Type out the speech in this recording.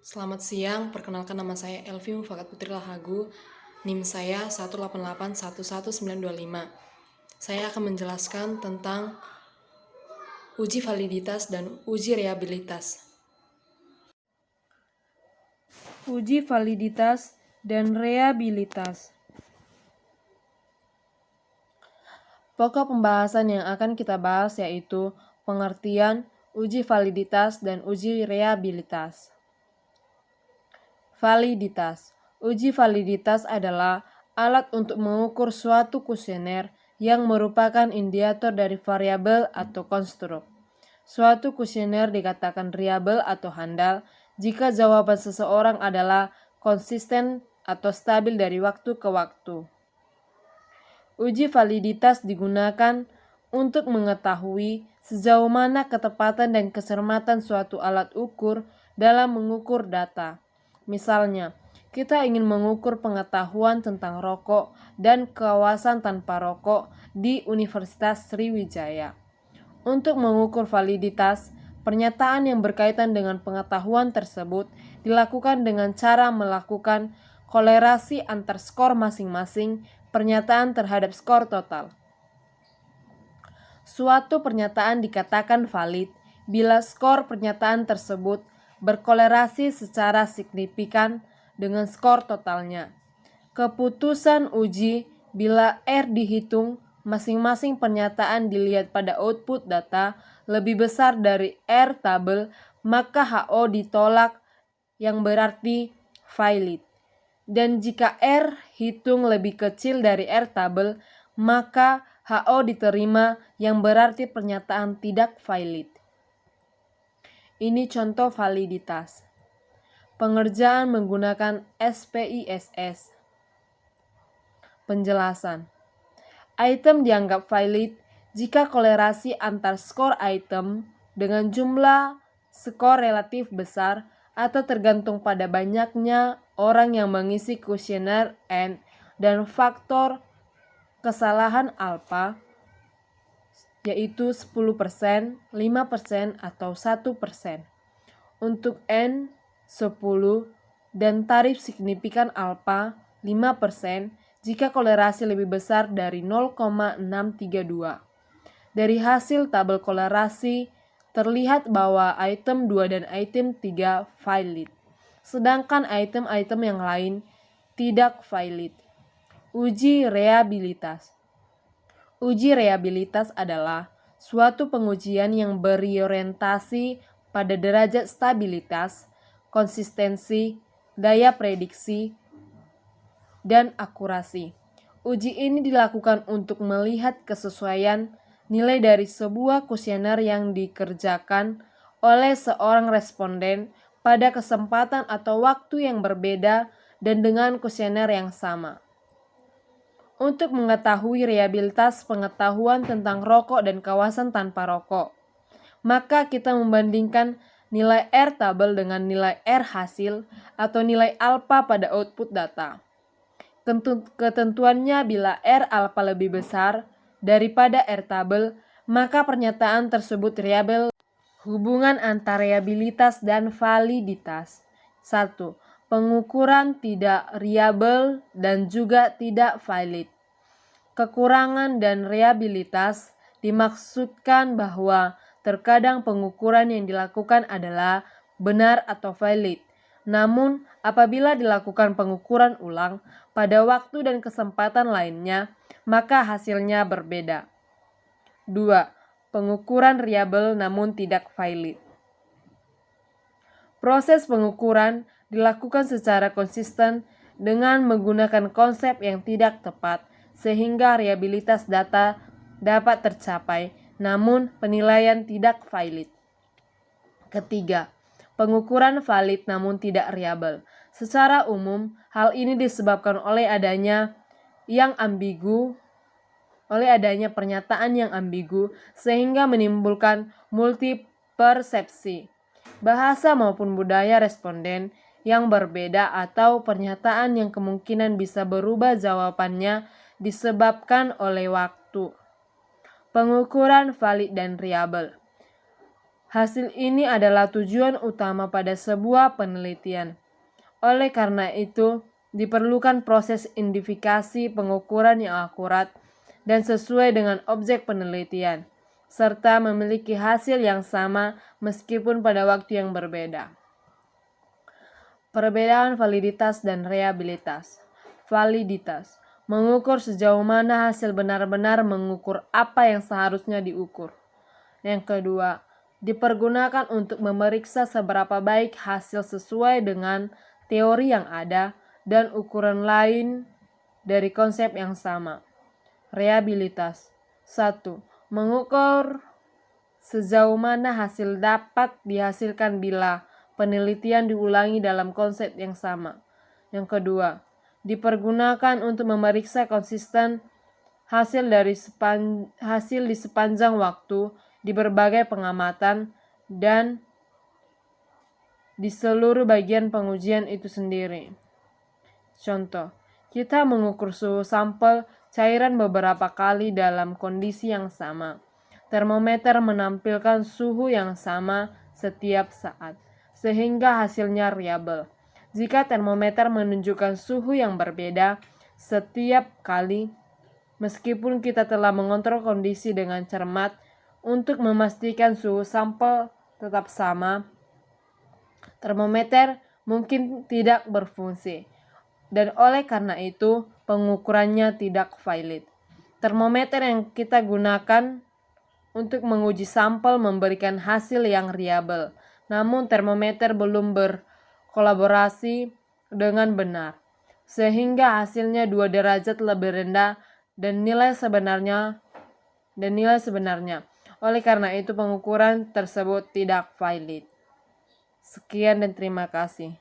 Selamat siang, perkenalkan nama saya Elvi Mufakat Putri Lahagu, NIM saya 1881195. Saya akan menjelaskan tentang uji validitas dan uji reliabilitas. Uji validitas dan reliabilitas. Pokok pembahasan yang akan kita bahas yaitu pengertian, uji validitas, dan uji reliabilitas. Validitas. Uji validitas adalah alat untuk mengukur suatu kuesioner yang merupakan indikator dari variabel atau konstruk. Suatu kuesioner dikatakan reliable atau handal jika jawaban seseorang adalah konsisten atau stabil dari waktu ke waktu. Uji validitas digunakan untuk mengetahui sejauh mana ketepatan dan kecermatan suatu alat ukur dalam mengukur data. Misalnya, kita ingin mengukur pengetahuan tentang rokok dan kawasan tanpa rokok di Universitas Sriwijaya. Untuk mengukur validitas, pernyataan yang berkaitan dengan pengetahuan tersebut dilakukan dengan cara melakukan kolerasi antar skor masing-masing pernyataan terhadap skor total. Suatu pernyataan dikatakan valid bila skor pernyataan tersebut berkolerasi secara signifikan dengan skor totalnya. Keputusan uji bila R dihitung, masing-masing pernyataan dilihat pada output data lebih besar dari R tabel, maka HO ditolak yang berarti valid. Dan jika R hitung lebih kecil dari R tabel, maka HO diterima yang berarti pernyataan tidak valid. Ini contoh validitas. Pengerjaan menggunakan SPISS. Penjelasan. Item dianggap valid jika kolerasi antar skor item dengan jumlah skor relatif besar atau tergantung pada banyaknya orang yang mengisi kuesioner N dan faktor kesalahan alfa yaitu 10%, 5%, atau 1%. Untuk N 10 dan tarif signifikan alfa 5% jika kolerasi lebih besar dari 0,632. Dari hasil tabel kolerasi terlihat bahwa item 2 dan item 3 valid, sedangkan item-item yang lain tidak valid. Uji reliabilitas. Uji reliabilitas adalah suatu pengujian yang berorientasi pada derajat stabilitas, konsistensi, daya prediksi, dan akurasi. Uji ini dilakukan untuk melihat kesesuaian nilai dari sebuah kuesioner yang dikerjakan oleh seorang responden pada kesempatan atau waktu yang berbeda dan dengan kuesioner yang sama. Untuk mengetahui reliabilitas pengetahuan tentang rokok dan kawasan tanpa rokok, maka kita membandingkan nilai R tabel dengan nilai R hasil atau nilai alfa pada output data. Ketentuannya bila R alfa lebih besar daripada R tabel, maka pernyataan tersebut reliable. Hubungan antara reliabilitas dan validitas. 1. Pengukuran tidak reliable dan juga tidak valid. Kekurangan dan reliabilitas dimaksudkan bahwa terkadang pengukuran yang dilakukan adalah benar atau valid. Namun, apabila dilakukan pengukuran ulang pada waktu dan kesempatan lainnya, maka hasilnya berbeda. 2. Pengukuran reliable namun tidak valid. Proses pengukuran dilakukan secara konsisten dengan menggunakan konsep yang tidak tepat, sehingga reliabilitas data dapat tercapai, namun penilaian tidak valid. Ketiga, pengukuran valid namun tidak reliable. Secara umum, hal ini disebabkan oleh adanya pernyataan yang ambigu sehingga menimbulkan multipersepsi bahasa maupun budaya responden yang berbeda atau pernyataan yang kemungkinan bisa berubah jawabannya disebabkan oleh waktu. Pengukuran valid dan reliable. Hasil ini adalah tujuan utama pada sebuah penelitian. Oleh karena itu, diperlukan proses identifikasi pengukuran yang akurat dan sesuai dengan objek penelitian, serta memiliki hasil yang sama meskipun pada waktu yang berbeda. Perbedaan validitas dan reliabilitas. Validitas mengukur sejauh mana hasil benar-benar mengukur apa yang seharusnya diukur. Yang kedua, dipergunakan untuk memeriksa seberapa baik hasil sesuai dengan teori yang ada dan ukuran lain dari konsep yang sama. Reliabilitas. 1. Mengukur sejauh mana hasil dapat dihasilkan bila penelitian diulangi dalam konsep yang sama. Yang kedua, dipergunakan untuk memeriksa konsisten hasil di sepanjang waktu di berbagai pengamatan dan di seluruh bagian pengujian itu sendiri. Contoh, kita mengukur suhu sampel cairan beberapa kali dalam kondisi yang sama. Termometer menampilkan suhu yang sama setiap saat, sehingga hasilnya reliable. Jika termometer menunjukkan suhu yang berbeda setiap kali, meskipun kita telah mengontrol kondisi dengan cermat untuk memastikan suhu sampel tetap sama, termometer mungkin tidak berfungsi, dan oleh karena itu pengukurannya tidak valid. Termometer yang kita gunakan untuk menguji sampel memberikan hasil yang reliable, namun termometer belum berkolaborasi dengan benar, sehingga hasilnya 2 derajat lebih rendah dan nilai sebenarnya. Oleh karena itu pengukuran tersebut tidak valid. Sekian dan terima kasih.